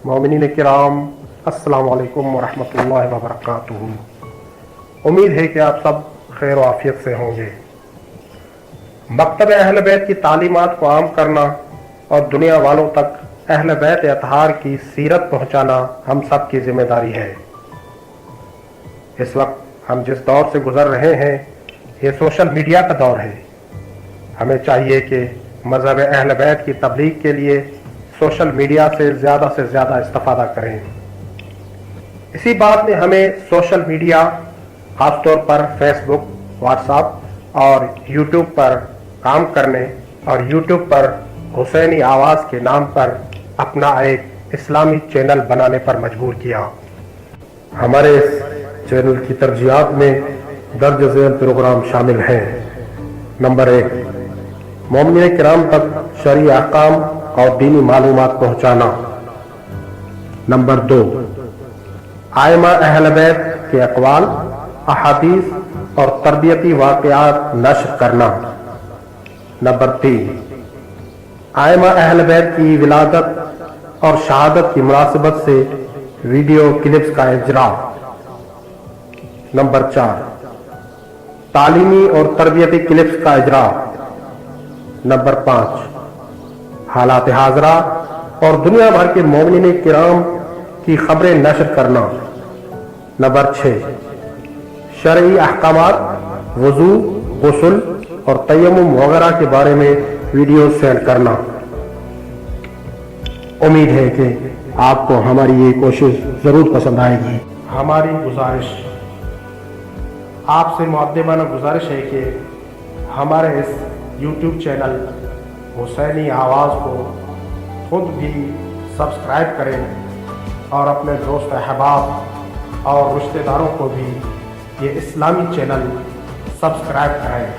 मोमिनीन किराम, अस्सलाम वालेकुम वरहमतुल्लाहि वबरकातुहू। उम्मीद है कि आप सब खैर आफियत से होंगे। मकतब अहल बैत की तालीमात को आम करना और दुनिया वालों तक अहल बैत अतहार की सीरत पहुँचाना हम सब की जिम्मेदारी है। इस वक्त हम जिस दौर से गुजर रहे हैं ये सोशल मीडिया का दौर है। हमें चाहिए कि मज़हब अहल बैत की तबलीग के लिए सोशल मीडिया से ज़्यादा इस्तेफादा करें। इसी बात में हमें सोशल मीडिया ख़ास तौर पर फेसबुक, व्हाट्सएप और यूट्यूब पर काम करने और यूट्यूब पर हुसैनी आवाज़ के नाम पर अपना एक इस्लामी चैनल बनाने पर मजबूर किया। हमारे इस चैनल की तरजीहात में दर्ज ज़ैल प्रोग्राम शामिल हैं। नंबर 1, मोमिनीन किराम तक शरई अहकाम और दीनी मालूमात पहुँचाना। नंबर 2, आइमा अहल बैत के अक़वाल, अहादीस और तरबियती वाक़ियात नश्र करना। नंबर 3, आइमा अहल बैत की विलादत और शहादत की मुनासिबत से वीडियो क्लिप्स का इजरा। नंबर 4, तालीमी और तरबियती क्लिप्स का इजरा। नंबर 5, हालात हाजरा और दुनिया भर के मोमिनीन किराम की खबरें नशर करना। नंबर 6, शरई अहकामात, वुज़ू, गुस्ल और तयम्मुम वगैरह के बारे में वीडियो सेंड करना। उम्मीद है कि आपको हमारी ये कोशिश ज़रूर पसंद आएगी। हमारी गुजारिश, आपसे मुअद्दबाना गुजारिश है कि हमारे इस YouTube चैनल हुसैनी आवाज़ को खुद भी सब्सक्राइब करें और अपने दोस्त अहबाब और रिश्तेदारों को भी ये इस्लामी चैनल सब्सक्राइब कराएं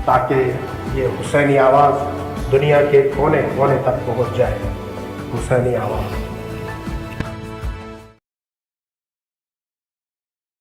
ताकि ये हुसैनी आवाज़ दुनिया के कोने कोने तक पहुंच जाए। हुसैनी आवाज़।